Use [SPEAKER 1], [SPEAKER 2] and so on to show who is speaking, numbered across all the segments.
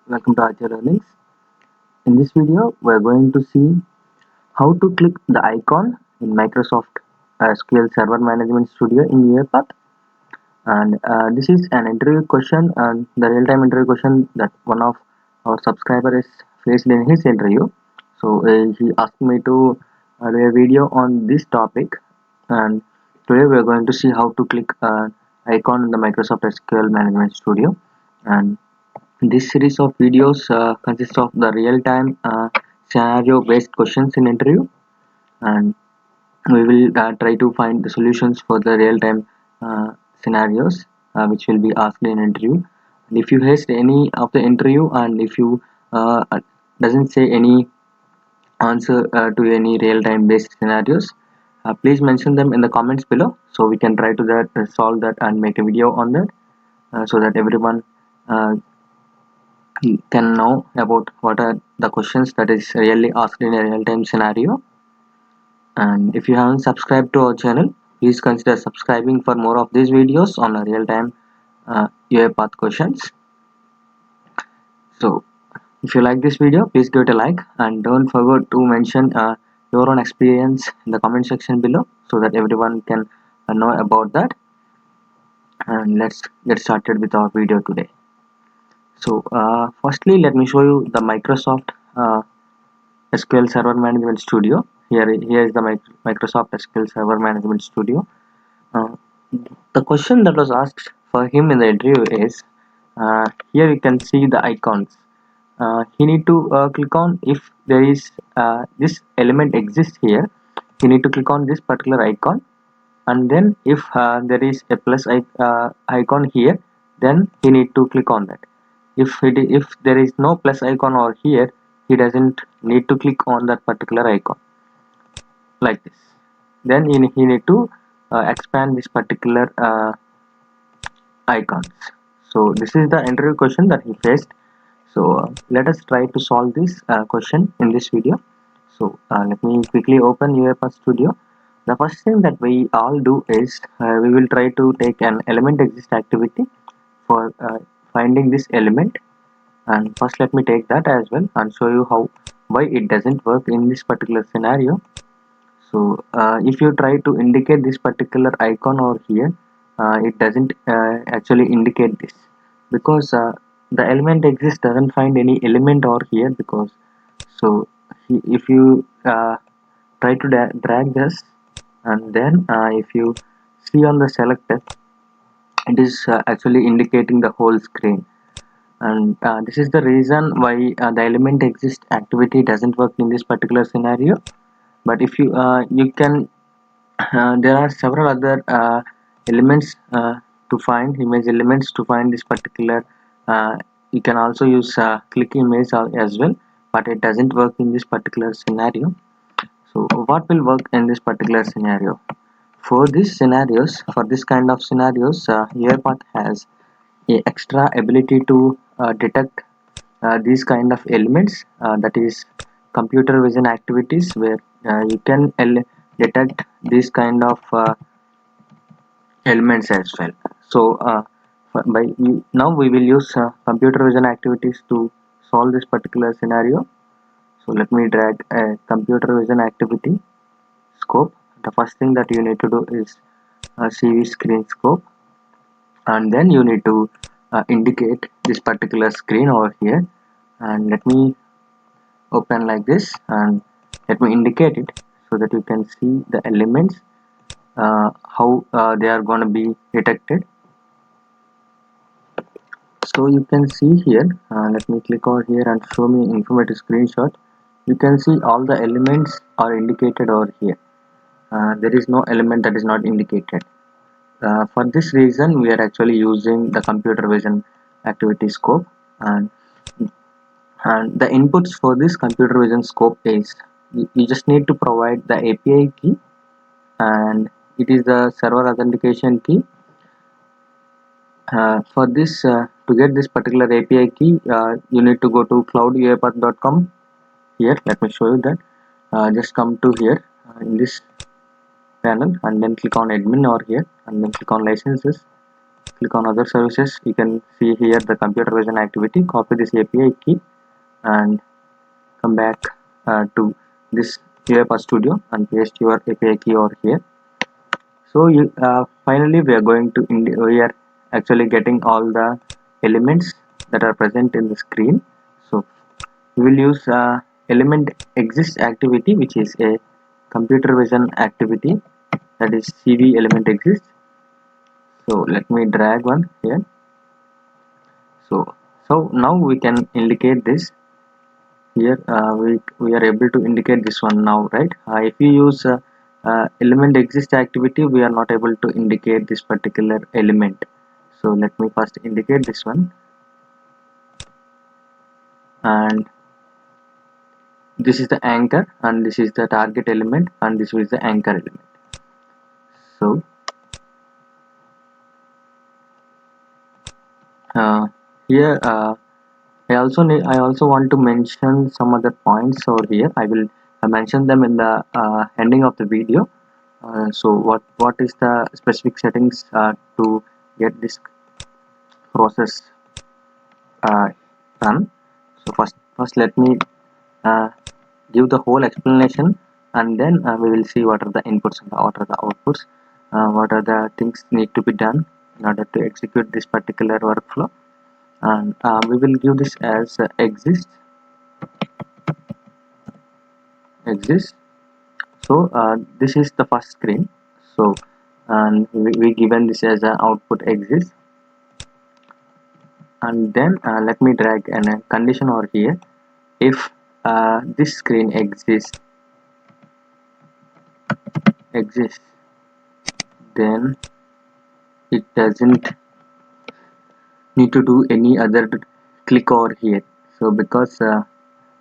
[SPEAKER 1] welcome to Archer Learnings. In this video, we're going to see how to click the icon in Microsoft SQL Server Management Studio in UiPath. And this is an interview question, and the real-time interview question that one of our subscribers faced in his interview. So he asked me to do a video on this topic, and today we're going to see how to click icon in the Microsoft SQL Management Studio. And this series of videos consists of the real-time scenario-based questions in interview, and we will try to find the solutions for the real-time scenarios which will be asked in interview. And if you faced any of the interview, and if you doesn't say any answer to any real-time based scenarios, please mention them in the comments below, so we can try to solve that and make a video on that, so that everyone uh, can know about what are the questions that is really asked in a real-time scenario. And if you haven't subscribed to our channel, please consider subscribing for more of these videos on a real-time UiPath questions. So if you like this video, please give it a like, and don't forget to mention your own experience in the comment section below, so that everyone can know about that. And let's get started with our video today. So firstly, let me show you the Microsoft SQL Server Management Studio. Here is the Microsoft SQL Server Management Studio. Uh, the question that was asked for him in the interview is, here you can see the icons. He need to click on, if there is this element exists here, you need to click on this particular icon, and then if there is a plus icon here, then he need to click on that. If there is no plus icon over here, he doesn't need to click on that particular icon, like this. Then he need to expand this particular icons. So this is the interview question that he faced. So let us try to solve this question in this video. So let me quickly open UiPath Studio. The first thing that we all do is we will try to take an element exist activity for finding this element. And first let me take that as well and show you how why it doesn't work in this particular scenario. So if you try to indicate this particular icon over here, it doesn't actually indicate this, because the element exist doesn't find any element over here. Because so if you try to drag this, and then if you see on the selector, it is actually indicating the whole screen. And this is the reason why the element exist activity doesn't work in this particular scenario. But if you can there are several other elements to find image elements to find this particular. You can also use click image as well, but it doesn't work in this particular scenario. So what will work in this particular scenario? For this kind of scenarios, UiPath has a extra ability to detect these kind of elements, that is computer vision activities, where you can detect these kind of elements as well. So now we will use computer vision activities to solve this particular scenario. So let me drag a computer vision activity scope. The first thing that you need to do is CV screen scope, and then you need to indicate this particular screen over here. And let me open like this, and let me indicate it so that you can see the elements, how they are going to be detected. So you can see here, let me click over here and show me informative screenshot. You can see all the elements are indicated over here. There is no element that is not indicated. For this reason, we are actually using the computer vision activity scope. And the inputs for this computer vision scope is, you just need to provide the API key, and it is the server authentication key. For this, to get this particular API key, you need to go to clouduipath.com. Here, let me show you that. Just come to here in this panel, and then click on admin over here, and then click on licenses. click on other services. You can see here the computer vision activity. Copy this API key and come back to this UiPath Studio and paste your API key over here. So you finally we are going to we are actually getting all the elements that are present in the screen. So we will use element exists activity, which is a computer vision activity, that is CV element exists. So let me drag one here. So now we can indicate this here. We are able to indicate this one now, right? If you use element exist activity, we are not able to indicate this particular element. So let me first indicate this one, and this is the anchor, and this is the target element, and this is the anchor element. So here I also want to mention some other points over here. I will mention them in the ending of the video. So what is the specific settings to get this process done? So first let me uh, give the whole explanation, and then we will see what are the inputs and what are the outputs, what are the things need to be done in order to execute this particular workflow. And we will give this as exist. So this is the first screen. So and we given this as an output exists, and then let me drag a condition over here. If this screen exists, then it doesn't need to do any other click over here. So because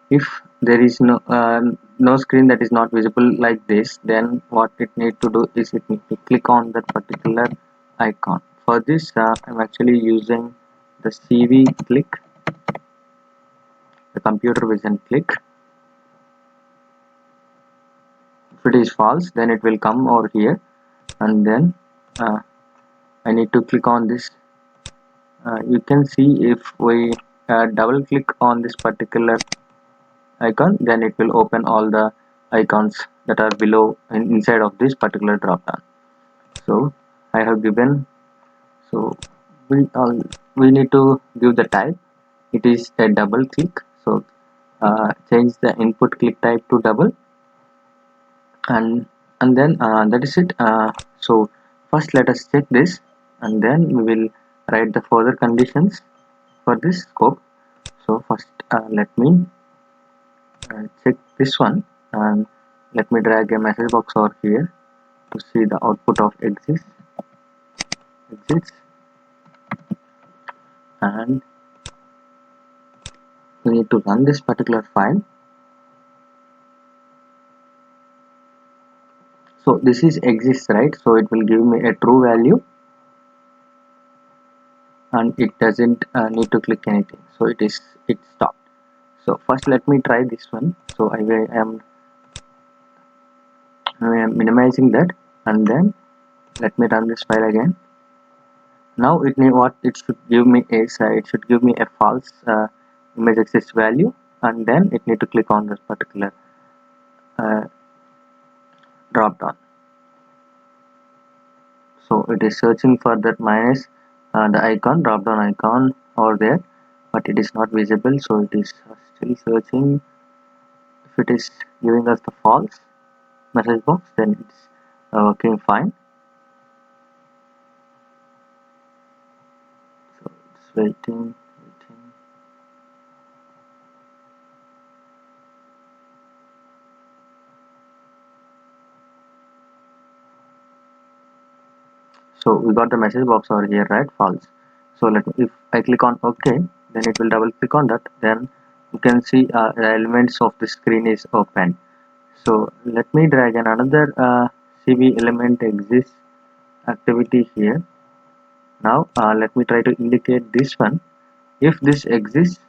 [SPEAKER 1] if there is no screen that is not visible like this, then what it need to do is it need to click on that particular icon. For this I'm actually using the CV click, the computer vision click. If it is false, then it will come over here, and then I need to click on this. You can see if we double click on this particular icon, then it will open all the icons that are below and inside of this particular drop down. So I have given, so we need to give the type. It is a double click. So change the input click type to double, and then that is it. So first let us check this, and then we will write the further conditions for this scope. So first let me check this one, and let me drag a message box over here to see the output of exists, and we need to run this particular file. So this is exists, right? So it will give me a true value, and it doesn't need to click anything, so it stopped. So first let me try this one. So I am minimizing that, and then let me run this file again. Now what it should give me is it should give me a false image exists value, and then it need to click on this particular uh, drop down. So it is searching for that minus the icon, drop down icon over there, but it is not visible, so it is still searching. If it is giving us the false message box, then it's working fine. So it's waiting. So we got the message box over here, right? False. So if I click on OK, then it will double click on that, then you can see the elements of the screen is open. So let me drag another CV element exists activity here. Now let me try to indicate this one. If this exists,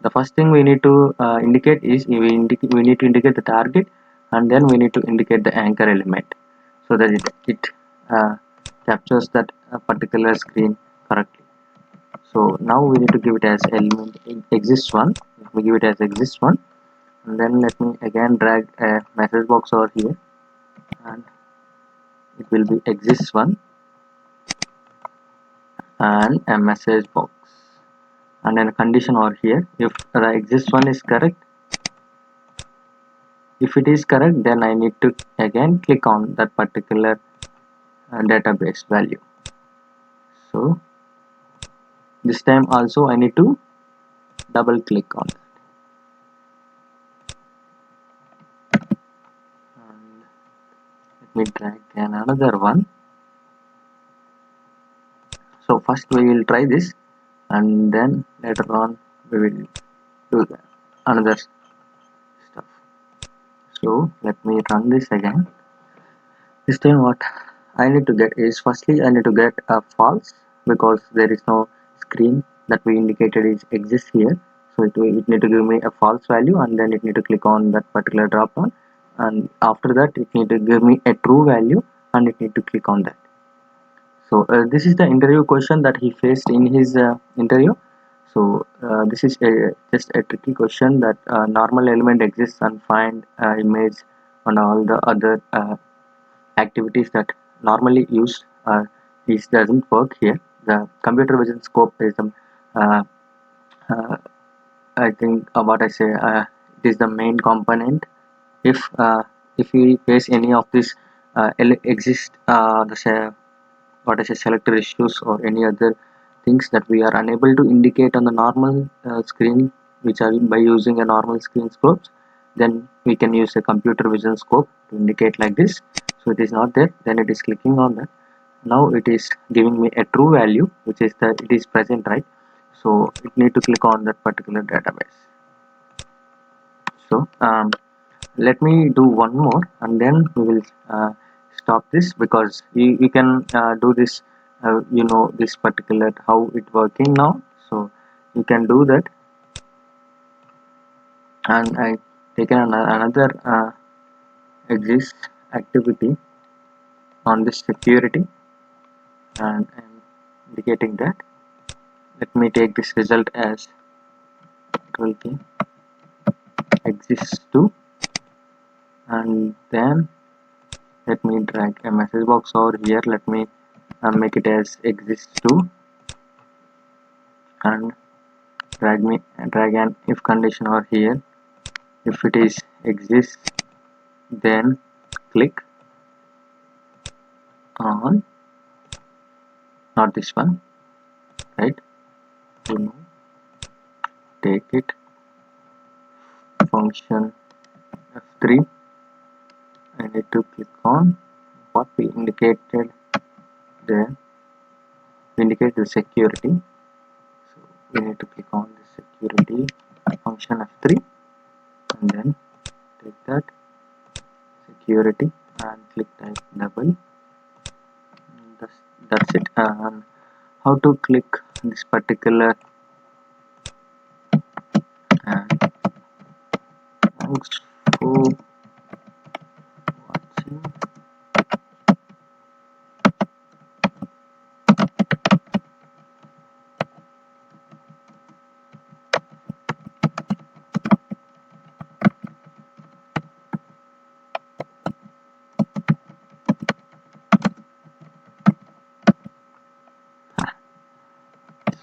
[SPEAKER 1] the first thing we need to indicate is we need to indicate the target, and then we need to indicate the anchor element, so that it captures that particular screen correctly. So now we need to give it as element exists one. Let me give it as exists one, and then let me again drag a message box over here, and it will be exists one and a message box, and then a condition over here. If the exists one is correct, if it is correct, then I need to again click on that particular database value. So this time also I need to double click on it, and let me drag in another one. So first we will try this, and then later on we will do another stuff. So let me run this again. This time what I need to get is, firstly I need to get a false, because there is no screen that we indicated is exists here. So it need to give me a false value, and then it need to click on that particular drop down, and after that it need to give me a true value, and it need to click on that. So this is the interview question that he faced in his interview. So this is just a tricky question, that normal element exists and find image on all the other activities that normally used. This doesn't work here. The computer vision scope is uh, uh, I think what I say, it is the main component. If we face any of this exist the what I say selector issues or any other things that we are unable to indicate on the normal screen, which are by using a normal screen scopes, then we can use a computer vision scope to indicate like this. So it is not there, then it is clicking on that. Now it is giving me a true value, which is that it is present, right? So it need to click on that particular database. So let me do one more, and then we will stop this, because you can do this, this particular how it working now. So you can do that, and I taken another exist activity on this security, and I'm indicating that. Let me take this result as 12 exists 2, and then let me drag a message box over here. Let me make it as exists 2, and drag an if condition over here. If it is exists, then click on, not this one, right? Remove, take it, function F3. I need to click on what we indicated there. We indicate the security, so we need to click on the security function F3, and then take that security and click type double. That's it. How to click this particular, thanks for watching.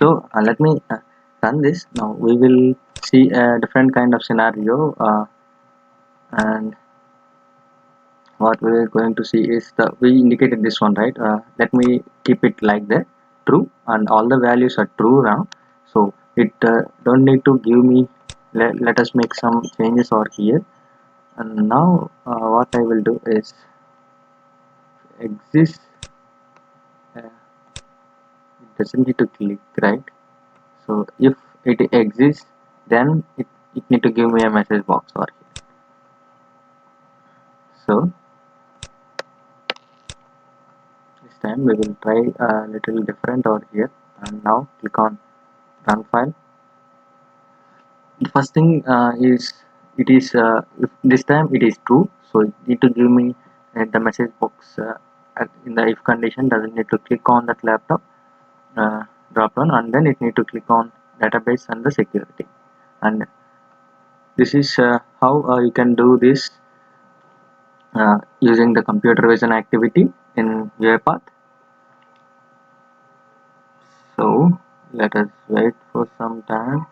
[SPEAKER 1] So let me run this. Now we will see a different kind of scenario, and what we are going to see is the we indicated this one, right? Let me keep it like that, true, and all the values are true now. So it don't need to give me. Let us make some changes over here, and now what I will do is exist. It doesn't need to click, right? So if it exists, then it need to give me a message box over here. So this time we will try a little different over here, and now click on run file. The first thing is, it is if this time it is true, so it need to give me the message box in the if condition, doesn't need to click on that laptop drop down, and then it need to click on database and the security. And this is how you can do this using the computer vision activity in UiPath. So let us wait for some time.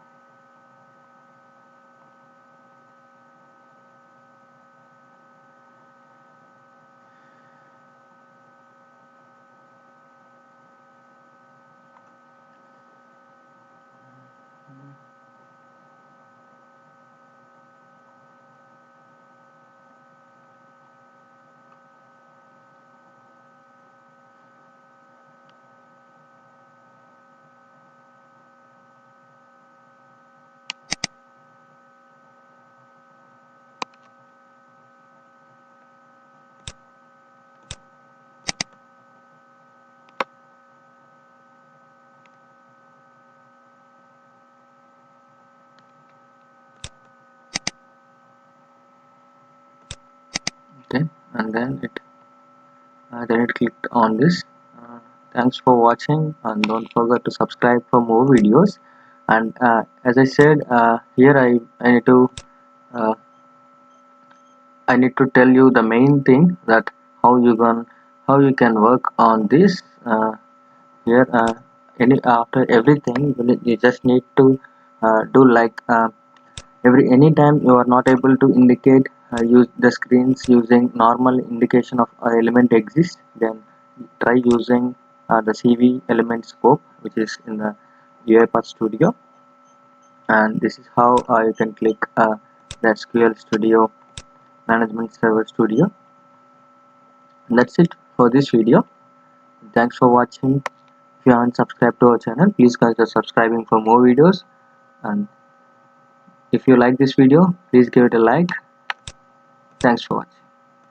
[SPEAKER 1] Okay, and then it clicked on this. uh, Thanks for watching, and don't forget to subscribe for more videos. And as I said, here uh, I need to tell you the main thing, that how you can work on this. Here any after everything, you just need to do like anytime you are not able to indicate use the screens using normal indication of element exists, then try using the CV element scope, which is in the UiPath Studio. And this is how you can click the SQL Studio Management Server Studio. And that's it for this video. Thanks for watching. If you haven't subscribed to our channel, please consider subscribing for more videos. And if you like this video, please give it a like. Thanks for watching.